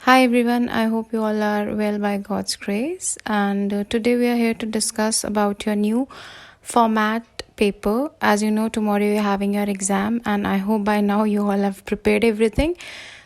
Hi everyone, I hope you all are well by God's grace. And today we are here to discuss about your new format paper. As you know, tomorrow you're having your exam, and I hope by now you all have prepared everything.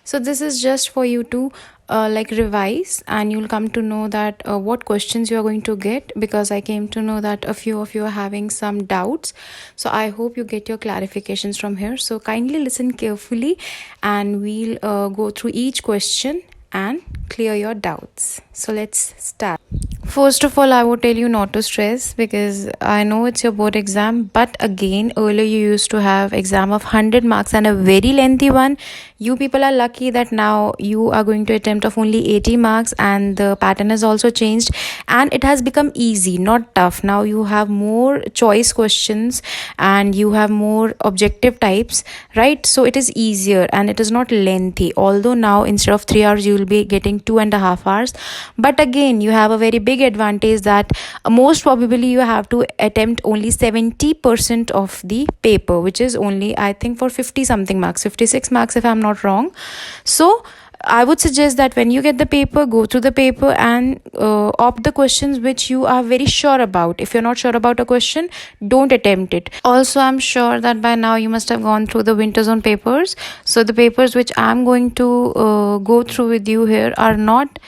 So this is just for you to revise, and you'll come to know that what questions you are going to get, because I came to know that a few of you are having some doubts. So I hope you get your clarifications from here. So kindly listen carefully, and we'll go through each question and clear your doubts. So let's start. First of all, I would tell you not to stress, because I know it's your board exam, but again, earlier you used to have exam of 100 marks and a very lengthy one. You people are lucky that now you are going to attempt of only 80 marks, and the pattern has also changed and it has become easy, not tough. Now you have more choice questions and you have more objective types, right? So it is easier and it is not lengthy. Although now instead of 3 hours, you will be getting 2.5 hours. But again, you have a very big advantage that most probably you have to attempt only 70% of the paper, which is only, I think, for 50 something marks, 56 marks if I'm not wrong. So I would suggest that when you get the paper, go through the paper and opt the questions which you are very sure about. If you're not sure about a question, don't attempt it. Also, I'm sure that by now you must have gone through the winter zone papers. So the papers which I'm going to go through with you here are not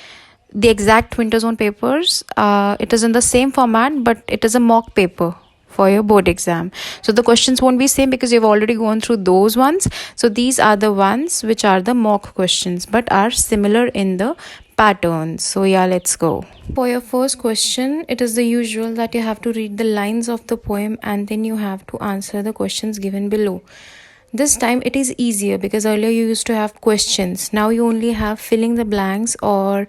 the exact winter zone papers. It is in the same format, but it is a mock paper for your board exam. So the questions won't be same because you've already gone through those ones. So these are the ones which are the mock questions but are similar in the pattern. So yeah, let's go. For your first question, it is the usual that you have to read the lines of the poem and then you have to answer the questions given below. This time it is easier because earlier you used to have questions. Now you only have filling the blanks, or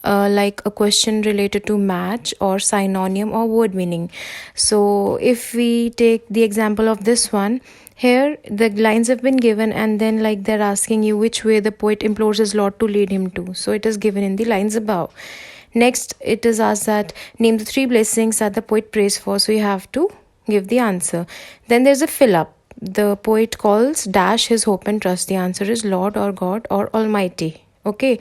like a question related to match or synonym or word meaning. So if we take the example of this one, here the lines have been given and then like they're asking you which way the poet implores his lord to lead him to. So it is given in the lines above. Next, it is asked that name the 3 blessings that the poet prays for. So you have to give the answer. Then there's a fill up. The poet calls dash his hope and trust. The answer is Lord or God or Almighty. Okay,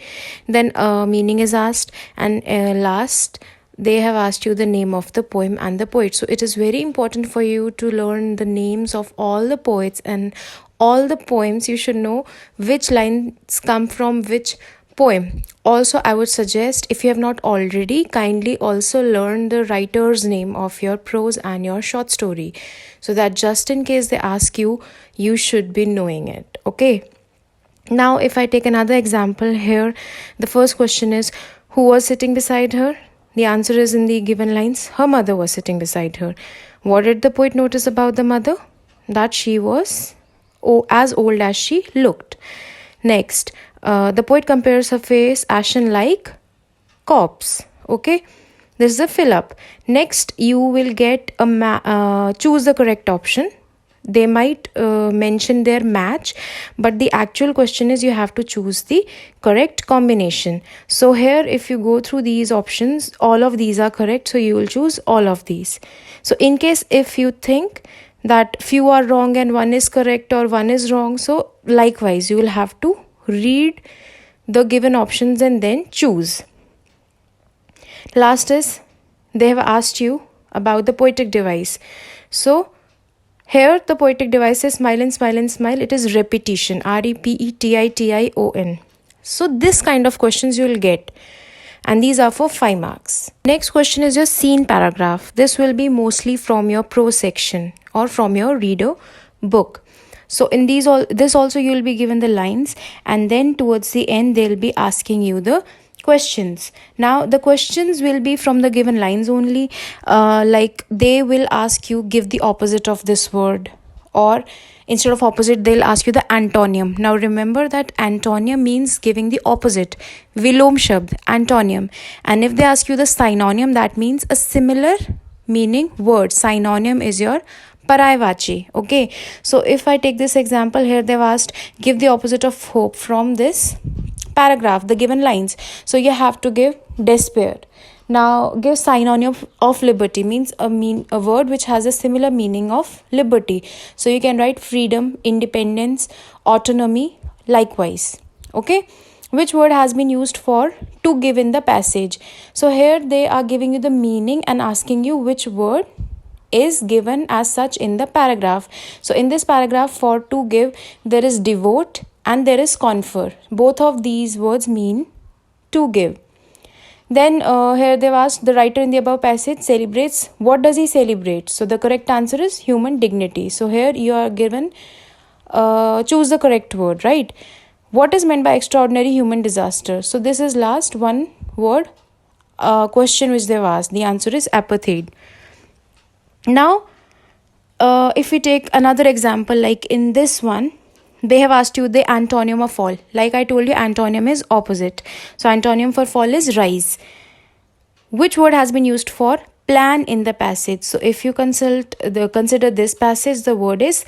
then meaning is asked, and last they have asked you the name of the poem and the poet. So it is very important for you to learn the names of all the poets and all the poems. You should know which lines come from which poem. Also, I would suggest, if you have not already, kindly also learn the writer's name of your prose and your short story, so that just in case they ask you, you should be knowing it. Okay. Now, if I take another example here, the first question is, who was sitting beside her? The answer is in the given lines, her mother was sitting beside her. What did the poet notice about the mother? That she was as old as she looked. Next, the poet compares her face ashen like corpse. Okay, this is a fill up. Next, you will get a choose the correct option. They might mention their match, but the actual question is you have to choose the correct combination. So here, if you go through these options, all of these are correct, so you will choose all of these. So in case if you think that few are wrong and one is correct or one is wrong, so likewise you will have to read the given options and then choose. Last is, they have asked you about the poetic device. So here, the poetic device is smile and smile and smile. It is repetition, repetition. So this kind of questions you will get, and these are for 5 marks. Next question is your scene paragraph. This will be mostly from your prose section or from your reader book. So in this also you will be given the lines, and then towards the end they'll be asking you the questions. Now the questions will be from the given lines only. Like they will ask you give the opposite of this word, or instead of opposite they'll ask you the antonym. Now remember that antonym means giving the opposite. Vilom shabd, antonym. And if they ask you the synonym, that means a similar meaning word. Synonym is your parayvachi. Okay, so if I take this example here, they've asked give the opposite of hope from this paragraph, the given lines. So you have to give despair. Now give synonym of liberty, means a word which has a similar meaning of liberty. So you can write freedom, independence, autonomy, likewise. Okay. which word has been used for to give in the passage. So here they are giving you the meaning and asking you which word is given as such in the paragraph. So in this paragraph, for to give, there is devote and there is confer. Both of these words mean to give. Then here they've asked, the writer in the above passage celebrates. What does he celebrate? So the correct answer is human dignity. So here you are given, choose the correct word, right? What is meant by extraordinary human disaster? So this is last one word question which they've asked. The answer is apartheid. Now, if we take another example, like in this one, they have asked you the antonym of fall. Like I told you, antonym is opposite. So antonym for fall is rise. Which word has been used for plan in the passage? So if you consider this passage, the word is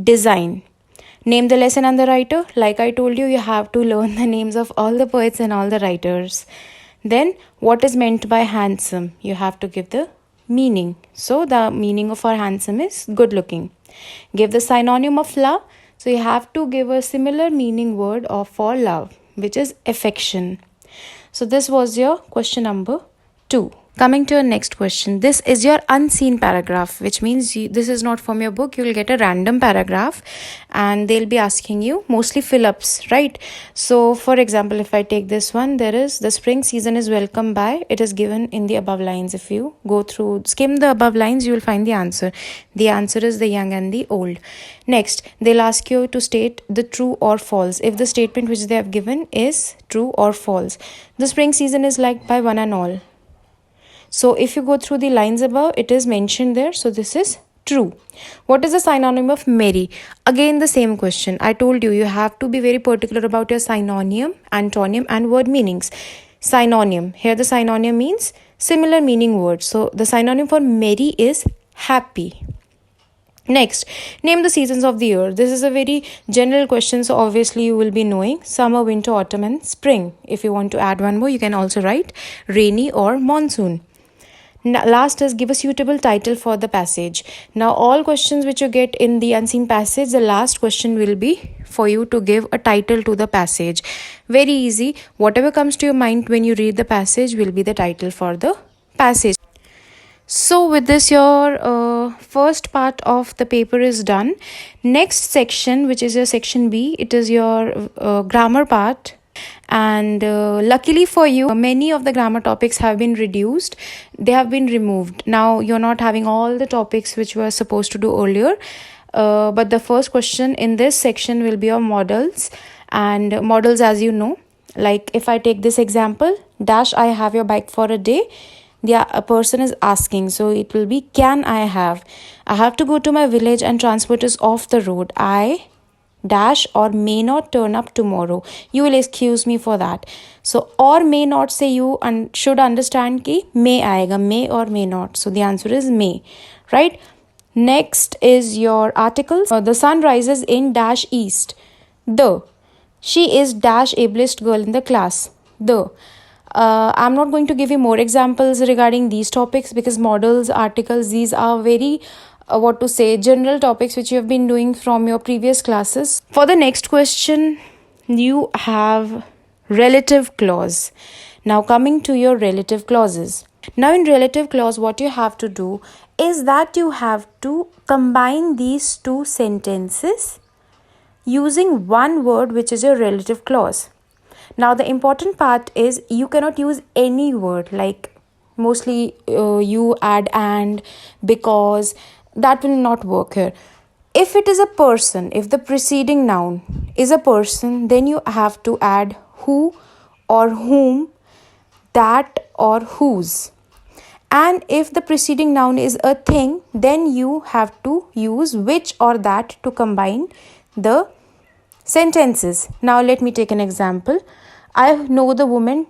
design. Name the lesson and the writer. Like I told you, you have to learn the names of all the poets and all the writers. Then what is meant by handsome? You have to give the meaning. So the meaning of our handsome is good looking. Give the synonym of love. So you have to give a similar meaning word of for love, which is affection. So this was your question number 2. Coming to your next question, this is your unseen paragraph, which means this is not from your book. You will get a random paragraph and they'll be asking you mostly fill-ups, right? So for example, if I take this one, there is the spring season is welcome by, it is given in the above lines. If you go through, skim the above lines, you will find the answer. The answer is the young and the old. Next, they'll ask you to state the true or false. If the statement which they have given is true or false. The spring season is liked by one and all. So if you go through the lines above, it is mentioned there. So this is true. What is the synonym of merry? Again, the same question. I told you, you have to be very particular about your synonym, antonym and word meanings. Synonym. Here the synonym means similar meaning word. So the synonym for merry is happy. Next, name the seasons of the year. This is a very general question, so obviously you will be knowing summer, winter, autumn and spring. If you want to add one more, you can also write rainy or monsoon. Last is give a suitable title for the passage. Now all questions which you get in the unseen passage, the last question will be for you to give a title to the passage. Very easy. Whatever comes to your mind when you read the passage will be the title for the passage. So with this, your first part of the paper is done. Next section, which is your section B, it is your grammar part. And luckily for you, many of the grammar topics have been reduced. They have been removed. Now you're not having all the topics which you were supposed to do earlier. But the first question in this section will be your modals. And modals, as you know, like if I take this example, dash I have your bike for a day. A person is asking, so it will be can I have to go to my village and transport is off the road. I dash or may not turn up tomorrow. You will excuse me for that. So or may not, say you should understand ki may aayega, may or may not. So the answer is may, right? Next is your articles. The sun rises in dash east. The she is dash ablest girl in the class. I'm not going to give you more examples regarding these topics because models, articles, these are very general topics which you have been doing from your previous classes. For the next question, you have relative clause. Now coming to your relative clauses. Now in relative clause, what you have to do is that you have to combine these two sentences using one word which is your relative clause. Now the important part is you cannot use any word, like mostly you add and, because, that will not work here. If it is a person, if the preceding noun is a person, then you have to add who or whom, that or whose. And if the preceding noun is a thing, then you have to use which or that to combine the sentences. Now let me take an example. I know the woman,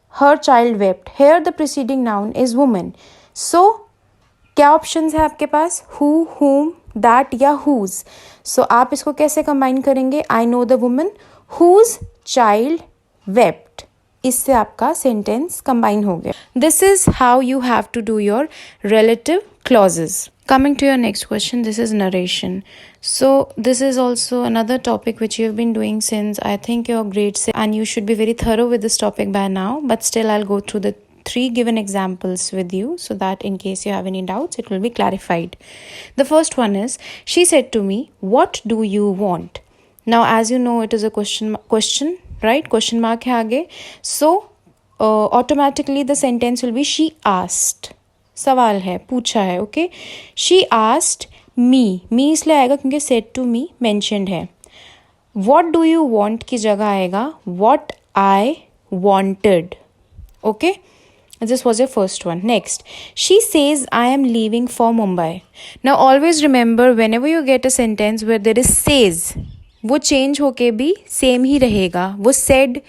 her child wept. Here the preceding noun is woman. So क्या options है आपके पास? Who, whom, that या whose. So आप इसको कैसे combine करेंगे? I know the woman whose child wept. इससे आपका सेंटेंस कंबाइन हो गया. This is how you have to do your relative clauses. Coming to your next question, this is narration. So, this is also another topic which you've been doing since I think your grade 6, and you should be very thorough with this topic by now. But still, I'll go through the 3 given examples with you so that in case you have any doubts, it will be clarified. The first one is, she said to me, "What do you want?" Now, as you know, it is a question, right? Question mark hai aage. So, automatically the sentence will be, she asked. सवाल है, पूछा है, okay. She asked me इसलिए आएगा क्योंकि said to me mentioned है. What do you want की जगह आएगा what I wanted. Okay, this was your first one. Next, she says I am leaving for Mumbai. Now always remember, whenever you get a sentence where there is says, वो change होके भी same ही रहेगा, वो said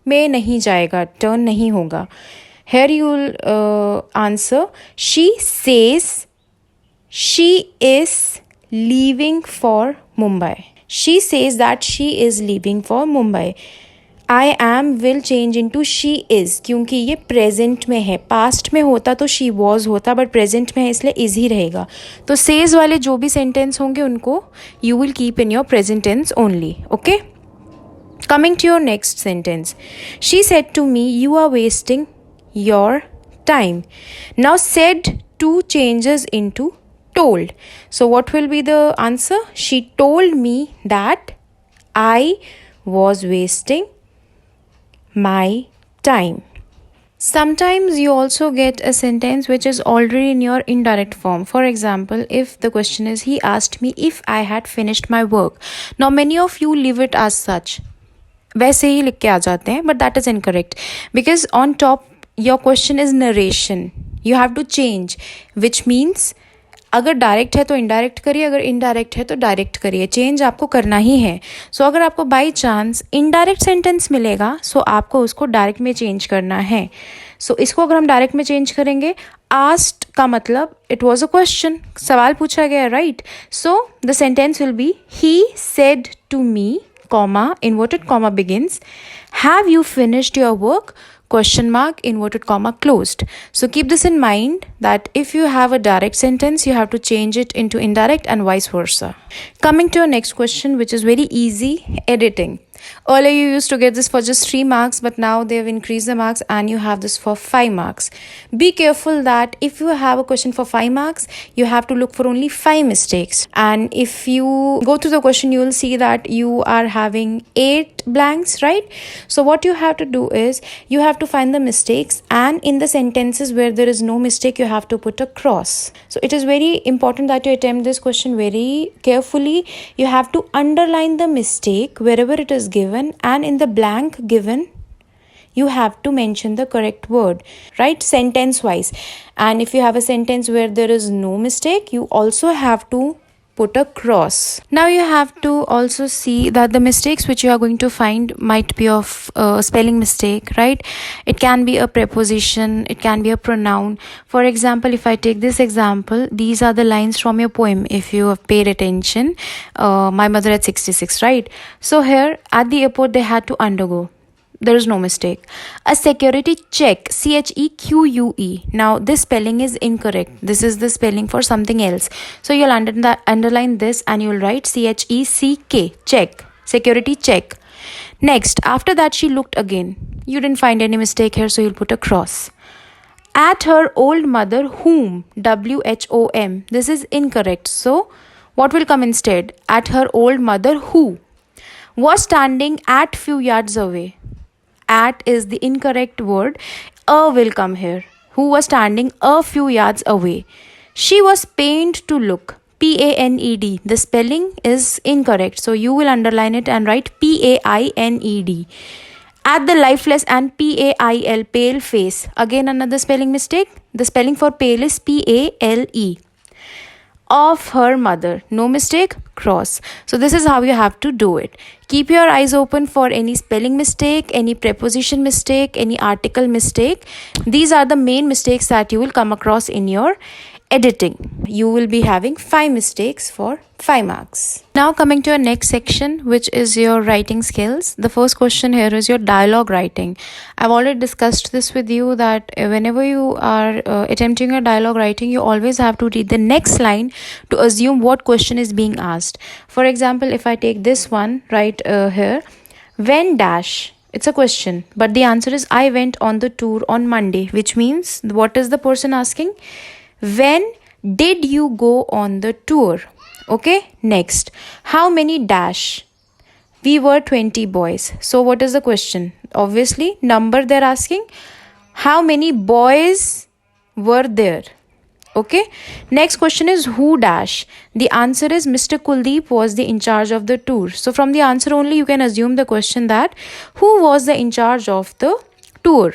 में नहीं जाएगा, turn नहीं होगा. Here you will answer, she says she is leaving for Mumbai. She says that she is leaving for Mumbai. I am will change into she is क्योंकि ये present में है. past में होता तो she was होता, but present में है इसलिए is ही रहेगा. तो says वाले जो भी sentence होंगे उनको you will keep in your present tense only. Okay? Coming to your next sentence. She said to me, you are wasting your time. Now said to changes into told. So what will be the answer? She told me that I was wasting my time. Sometimes you also get a sentence which is already in your indirect form. For example, if the question is, he asked me if I had finished my work. Now many of you leave it as such. वैसे ही लिख के आ जाते हैं, but that is incorrect because on top your question is narration. You have to change, which means अगर direct है तो indirect करिए, अगर इनडायरेक्ट है तो डायरेक्ट करिए. चेंज आपको करना ही है. सो अगर आपको बाय चांस इनडायरेक्ट सेंटेंस मिलेगा, सो आपको उसको डायरेक्ट में चेंज करना है. सो इसको अगर हम डायरेक्ट में चेंज करेंगे, आस्क्ड का मतलब इट वॉज अ क्वेश्चन, सवाल पूछा गया, right. So the sentence will be, he said to me, comma, inverted comma begins, have you finished your work? Question mark, inverted comma closed. So keep this in mind that if you have a direct sentence, you have to change it into indirect and vice versa. Coming to your next question, which is very easy, editing. Earlier you used to get this for just 3 marks, but now they have increased the marks and you have this for 5 marks. Be careful that if you have a question for 5 marks, you have to look for only 5 mistakes. And if you go through the question, you will see that you are having 8 blanks, right? So what you have to do is, you have to find the mistakes, and in the sentences where there is no mistake, you have to put a cross. So it is very important that you attempt this question very carefully. You have to underline the mistake wherever it is given, and in the blank given you have to mention the correct word, right, sentence wise. And if you have a sentence where there is no mistake, you also have to put a cross. Now you have to also see that the mistakes which you are going to find might be of spelling mistake, right? It can be a preposition, it can be a pronoun. For example, if I take this example, these are the lines from your poem, if you have paid attention. My mother at 66, right? So here at the airport they had to undergo, there is no mistake, a security check, CHEQUE. Now this spelling is incorrect. This is the spelling for something else. So you'll underline this and you'll write CHECK, check, security check. Next, after that she looked again. You didn't find any mistake here, so you'll put a cross. At her old mother whom, WHOM. This is incorrect. So what will come instead? At her old mother who was standing at few yards away. At is the incorrect word. A will come here. Who was standing a few yards away. She was pained to look. PANED. The spelling is incorrect. So you will underline it and write PAINED. At the lifeless and PAIL, pale face. Again another spelling mistake. The spelling for pale is PALE. Of her mother. No mistake, cross. So this is how you have to do it. Keep your eyes open for any spelling mistake, any preposition mistake, any article mistake. These are the main mistakes that you will come across in your editing. You will be having 5 mistakes for 5 marks. Now coming to your next section, which is your writing skills. The first question here is your dialogue writing. I've already discussed this with you that whenever you are attempting a dialogue writing, you always have to read the next line to assume what question is being asked. For example, if I take this one right here, when dash, it's a question, but the answer is I went on the tour on Monday, which means what is the person asking? When did you go on the tour? Okay, next. How many dash? We were 20 boys. So what is the question? Obviously, number they're asking. How many boys were there? Okay, next question is who dash? The answer is Mr. Kuldeep was the in charge of the tour. So from the answer only you can assume the question that who was the in charge of the tour.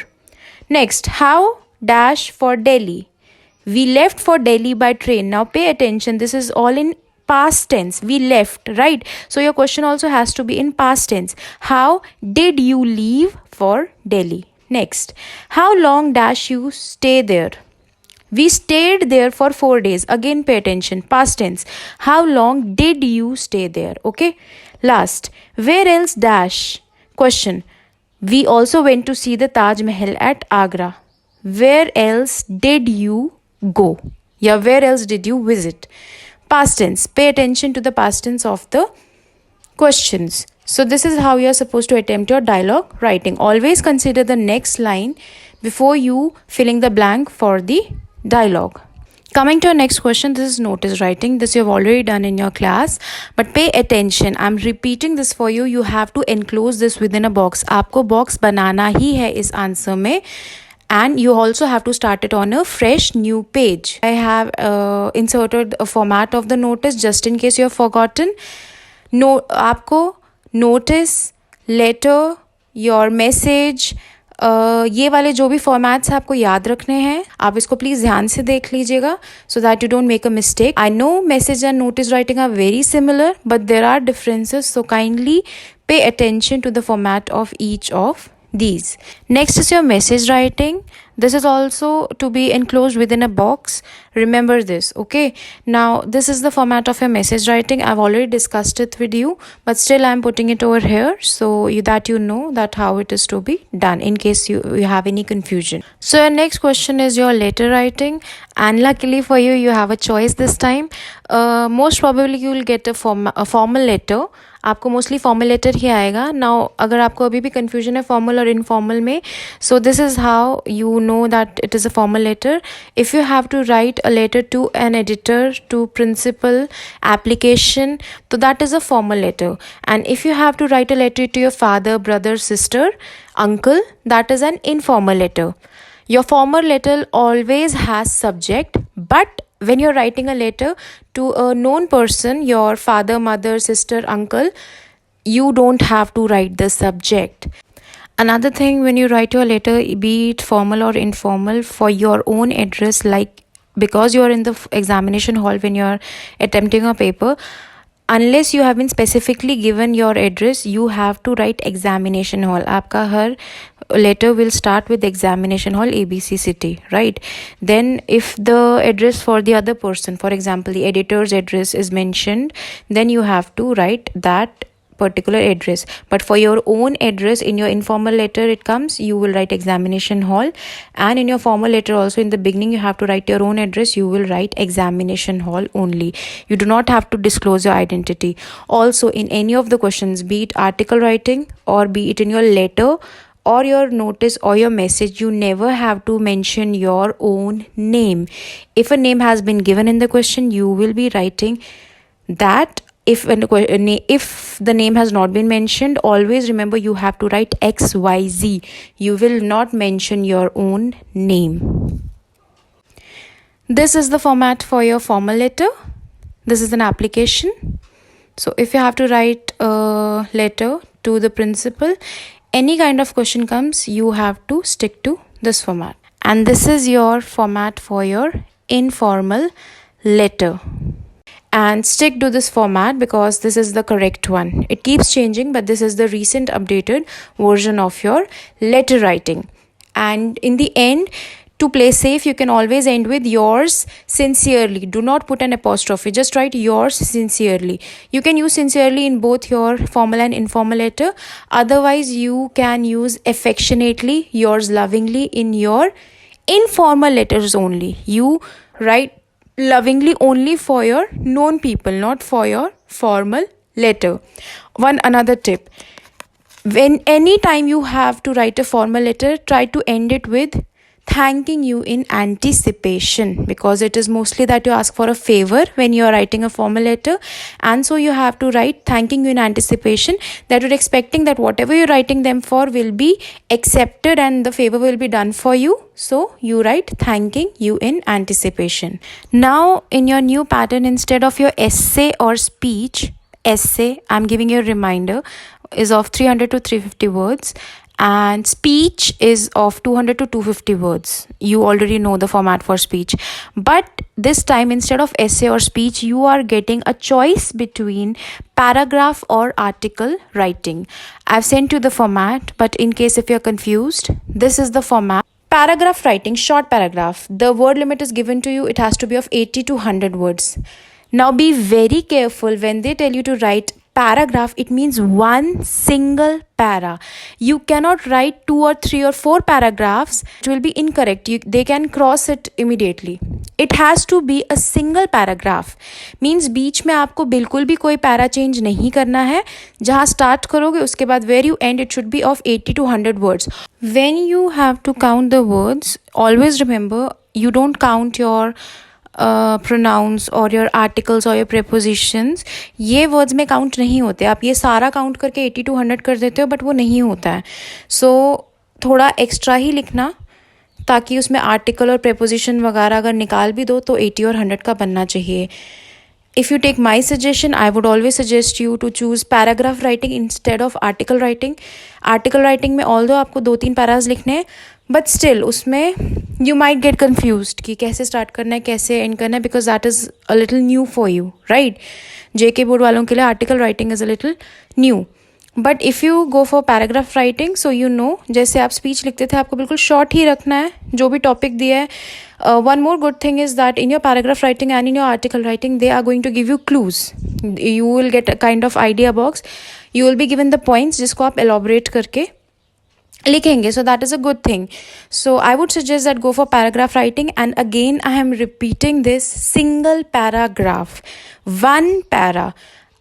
Next, how dash for Delhi? We left for Delhi by train. Now pay attention, this is all in past tense. We left, right? So your question also has to be in past tense. How did you leave for Delhi? Next, how long dash you stay there? We stayed there for 4 days. Again, pay attention. Past tense. How long did you stay there? Okay. Last. Where else dash? Question. We also went to see the Taj Mahal at Agra. Where else did you go? Yeah, where else did you visit? Past tense. Pay attention to the past tense of the questions. So this is how you are supposed to attempt your dialogue writing. Always consider the next line before you filling the blank for the dialogue. Coming to our next question, this is notice writing. This you have already done in your class, but pay attention. I'm repeating this for you. You have to enclose this within a box. आपको box बनाना ही है इस answer में, and you also have to start it on a fresh new page. I have inserted a format of the notice just in case you have forgotten. No, आपको notice, letter, your message, ये वाले जो भी formats आपको याद रखने हैं, आप इसको प्लीज़ ध्यान से देख लीजिएगा so that you don't make a mistake. I know message and notice writing are very similar but there are differences, so kindly pay attention to the format of each of these. Next is your message writing. This is also to be enclosed within a box. Remember this, okay? Now this is the format of your message writing. I've already discussed it with you, but still I'm putting it over here so that you know that how it is to be done in case you have any confusion. So your next question is your letter writing, and luckily for you, you have a choice this time. Most probably you will get a formal letter. आपको mostly formal letter ही आएगा. Now अगर आपको अभी भी confusion है formal और informal में, so this is how you know that it is a formal letter. If you have to write a letter to an editor, to principal, application, so that is a formal letter. And if you have to write a letter to your father, brother, sister, uncle, that is an informal letter. Your formal letter always has subject, but when you're writing a letter to a known person, your father, mother, sister, uncle, you don't have to write the subject. Another thing, when you write your letter, be it formal or informal, for your own address, like because you're in the examination hall when you're attempting a paper, unless you have been specifically given your address, you have to write examination hall. आपका हर letter will start with examination hall ABC city, right? Then if the address for the other person, for example the editor's address is mentioned, then you have to write that particular address. But for your own address, in your informal letter it comes, you will write examination hall, and in your formal letter also in the beginning you have to write your own address, you will write examination hall only. You do not have to disclose your identity. Also in any of the questions, be it article writing or be it in your letter or your notice or your message, you never have to mention your own name. If a name has been given in the question, you will be writing that. If the name has not been mentioned, always remember you have to write XYZ. You will not mention your own name. This is the format for your formal letter. This is an application. So if you have to write a letter to the principal, any kind of question comes, you have to stick to this format. And this is your format for your informal letter. And stick to this format because this is the correct one. It keeps changing, but this is the recent updated version of your letter writing. And in the end, to play safe, you can always end with yours sincerely. Do not put an apostrophe, just write yours sincerely. You can use sincerely in both your formal and informal letter. Otherwise, you can use affectionately, yours lovingly in your informal letters only. You write lovingly only for your known people, not for your formal letter. One another tip: when any time you have to write a formal letter, try to end it with thanking you in anticipation, because it is mostly that you ask for a favor when you are writing a formal letter, and so you have to write thanking you in anticipation, that you're expecting that whatever you're writing them for will be accepted and the favor will be done for you. So you write thanking you in anticipation. Now in your new pattern, instead of your essay or speech, essay, I'm giving you a reminder, is of 300 to 350 words, and speech is of 200 to 250 words. You already know the format for speech, but this time instead of essay or speech, you are getting a choice between paragraph or article writing. I've sent you the format, but in case if you're confused, this is the format. Paragraph writing, short paragraph. The word limit is given to you. It has to be of 80 to 100 words. Now be very careful when they tell you to write paragraph. It means one single para. You cannot write 2 or 3 or 4 paragraphs. It will be incorrect. They can cross it immediately. It has to be a single paragraph. Means बीच में आपको बिल्कुल भी कोई para change नहीं करना है. जहाँ start करोगे उसके बाद where you end, it should be of 80 to 100 words. When you have to count the words, always remember you don't count your pronouns और your articles और your prepositions. ये words में count नहीं होते. आप ये सारा count करके 80 to 100 कर देते हो, but वो नहीं होता है. So थोड़ा extra ही लिखना, ताकि उसमें article और preposition वगैरह अगर निकाल भी दो तो 80 और 100 का बनना चाहिए. If you take my suggestion, I would always suggest you to choose paragraph writing instead of article writing. Article writing में although आपको 2-3 पैराज लिखने हैं, but still उसमें you might get confused कि कैसे start करना है, कैसे end करना है, because that is a little new for you, right? JK board वालों के लिए article writing is a little new. But if you go for paragraph writing, so you know, जैसे आप speech लिखते थे आपको बिल्कुल short ही रखना है, जो भी topic दिया है. One more good thing is that in your paragraph writing and in your article writing, they are going to give you clues. You will get a kind of idea box. You will be given the points जिसको आप elaborate करके लिखेंगे. So that is a good thing. So I would suggest that go for paragraph writing. And again I am repeating this, single paragraph, one para.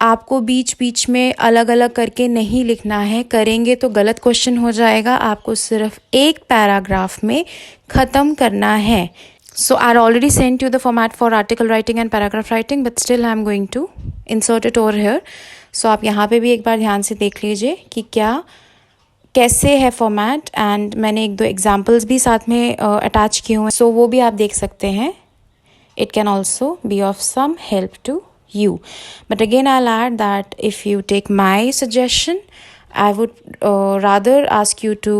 आपको बीच बीच में अलग अलग करके नहीं लिखना है. करेंगे तो गलत क्वेश्चन हो जाएगा. आपको सिर्फ एक पैराग्राफ में ख़त्म करना है. So I already sent you the format for article writing and paragraph writing, but still I am going to insert it over here. So आप यहाँ पे भी एक बार ध्यान से देख लीजिए कि क्या कैसे है फॉर्मेट, एंड मैंने 1-2 एग्जाम्पल्स भी साथ में अटैच किए हुए हैं, सो वो भी आप देख सकते हैं. It can also be of some help to you. But again I'll add that if you take my suggestion, I would rather ask you to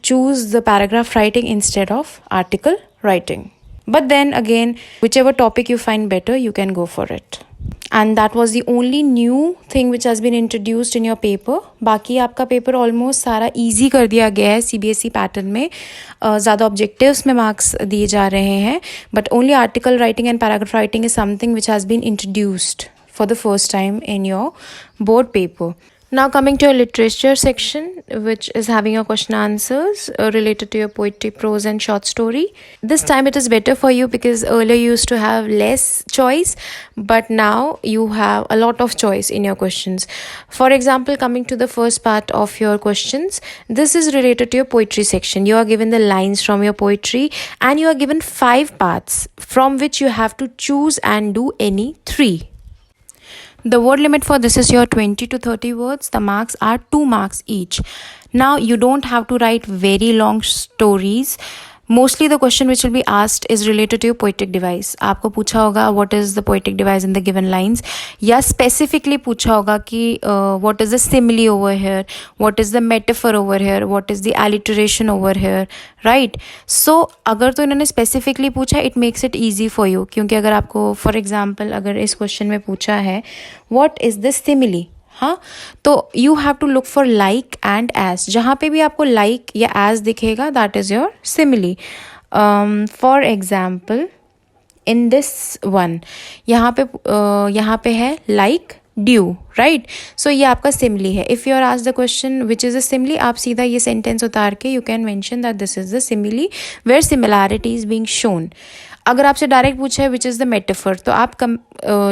choose the paragraph writing instead of article writing. But then again, whichever topic you find better, you can go for it. And that was the only new thing which has been introduced in your paper. बाकी आपका paper almost सारा easy कर दिया गया है CBSE pattern में. ज़्यादा objectives में मार्क्स दिए जा रहे हैं, but only article writing and paragraph writing is something which has been introduced for the first time in your board paper. Now coming to your literature section, which is having your question answers related to your poetry, prose and short story. This time it is better for you because earlier you used to have less choice, but now you have a lot of choice in your questions. For example, coming to the first part of your questions, this is related to your poetry section. You are given the lines from your poetry and you are given 5 parts from which you have to choose and do any 3. The word limit for this is your 20 to 30 words. The marks are 2 marks each. Now you don't have to write very long stories. Mostly the question which will be asked is related to your poetic device. आपको पूछा होगा what is the poetic device in the given lines, या specifically पूछा होगा कि what is the simile over here, what is the metaphor over here, what is the alliteration over here, right? So अगर तो इन्होंने specifically पूछा, it makes it easy for you. क्योंकि अगर आपको for example अगर इस question में पूछा है what is the simile, हाँ, तो you have to look for like and as. जहाँ पे भी आपको लाइक या एज दिखेगा that is your simile. For example in this one, यहाँ पे है लाइक ड्यू, राइट. सो ये आपका सिमली है. If you are asked the question which is a simile, आप सीधा ये सेंटेंस उतार के you can mention that this is the simile where similarity is being shown. अगर आपसे डायरेक्ट पूछा है विच इज़ द मेटाफर, तो आप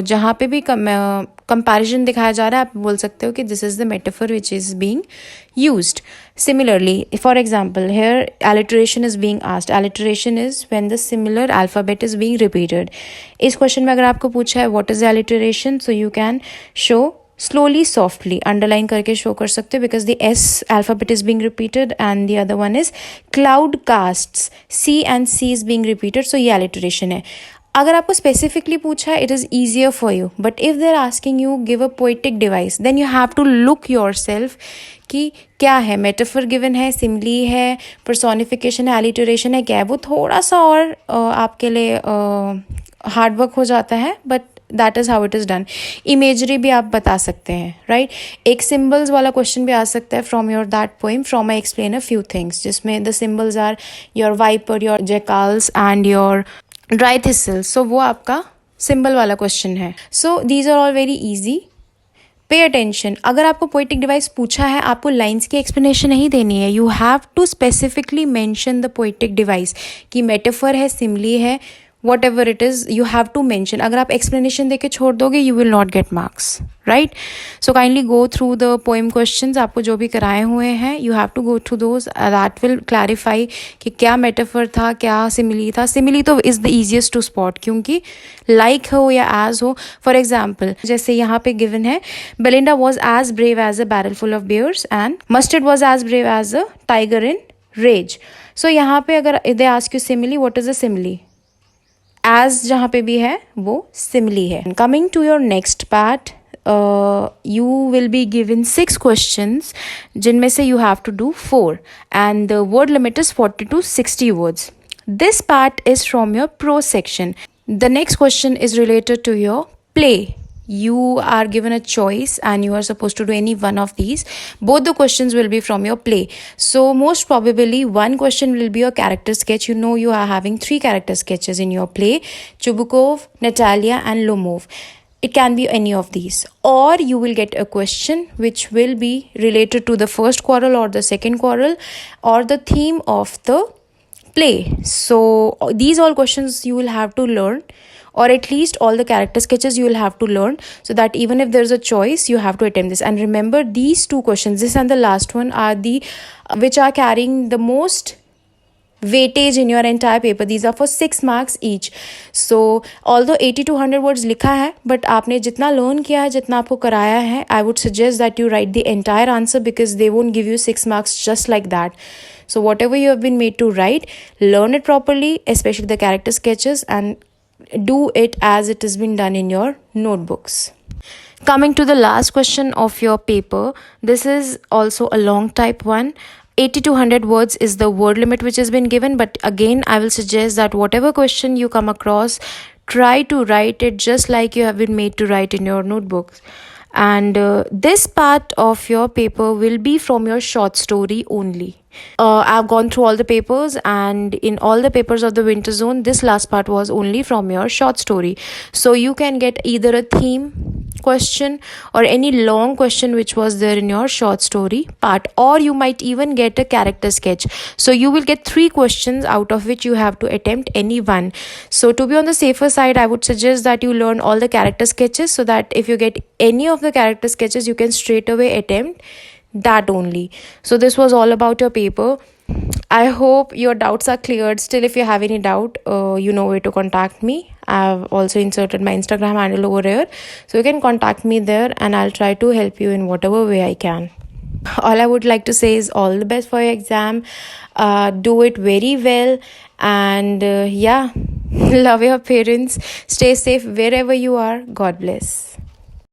जहाँ पे भी कंपैरिजन दिखाया जा रहा है आप बोल सकते हो कि this is the metaphor which is being used. Similarly, for example, here alliteration is being asked. Alliteration is when the similar alphabet is being repeated. इस क्वेश्चन में अगर आपको पूछा है what is the alliteration, so you can show slowly, softly, underline करके show कर सकते हो because the S alphabet is being repeated and the other one is cloud casts. C and C is being repeated, so ये alliteration है. अगर आपको specifically पूछा है it is easier for you, but if they are asking you give a poetic device then you have to look yourself कि क्या है, metaphor given है, सिमली है, पर्सोनिफिकेशन है, एलिटरेशन है, क्या है. वो थोड़ा सा और आपके लिए हार्डवर्क हो जाता है, but that is how it is done. Imagery भी आप बता सकते हैं, राइट. एक सिम्बल्स वाला क्वेश्चन भी आ सकता है from your that poem from I explain a few things, जिसमें the symbols are your viper, your jackals and your dry thistle. So वो आपका सिंबल वाला क्वेश्चन है. So these are all very easy. Pay attention. अगर आपको poetic device पूछा है, आपको लाइन्स की एक्सप्लेनेशन नहीं देनी है. You have to specifically mention the poetic device कि मेटाफर है, सिमली है, whatever it is you have to mention. अगर आप एक्सप्लेनेशन देके छोड़ दोगे you will not get marks, right. So kindly go through the poem questions. आपको जो भी कराए हुए हैं you have to go through those. That will clarify कि क्या मेटाफर था, क्या सिमिली था. सिमिली तो is the easiest to spot, क्योंकि लाइक हो या एज हो. फॉर एग्जाम्पल जैसे यहाँ पे गिवन है, Belinda was as brave as a barrel full of bears and Mustard was as brave as a tiger in rage. So यहाँ पे अगर they ask you simile, what is a simile, as जहाँ पे भी है वो simile है. Coming to your next part, you will be given 6 questions जिनमें से you have to do 4 and the word limit is 40 to 60 words. This part is from your prose section. The next question is related to your play. You are given a choice and you are supposed to do any one of these. Both the questions will be from your play. So most probably one question will be your character sketch. You know you are having 3 character sketches in your play: Chubukov, Natalia and Lomov. It can be any of these, or you will get a question which will be related to the first choral or the second choral or the theme of the play. So these all questions you will have to learn, or at least all the character sketches you will have to learn, so that even if there's a choice you have to attempt this. And remember, these 2 questions, this and the last one, are the which are carrying the most weightage in your entire paper. These are for 6 marks each. So although 80 to 100 words लिखा है, but आपने जितना learn किया है, जितना आपको कराया है, I would suggest that you write the entire answer, because they won't give you 6 marks just like that. So whatever you have been made to write, learn it properly, especially the character sketches, and do it as it has been done in your notebooks. Coming to the last question of your paper, this is also a long type one. 80 to 100 words is the word limit which has been given, but again I will suggest that whatever question you come across, try to write it just like you have been made to write in your notebooks. And this part of your paper will be from your short story only. I've gone through all the papers, and in all the papers of the winter zone, this last part was only from your short story. So you can get either a theme question or any long question which was there in your short story part, or you might even get a character sketch. So you will get 3 questions out of which you have to attempt any one. So to be on the safer side, I would suggest that you learn all the character sketches, so that if you get any of the character sketches, you can straight away attempt that only. So this was all about your paper. I hope your doubts are cleared. Still, if you have any doubt, you know where to contact me. I've also inserted my Instagram handle over here, so you can contact me there and I'll try to help you in whatever way I can. All I would like to say is all the best for your exam. Do it very well, and yeah, love your parents. Stay safe wherever you are. God bless.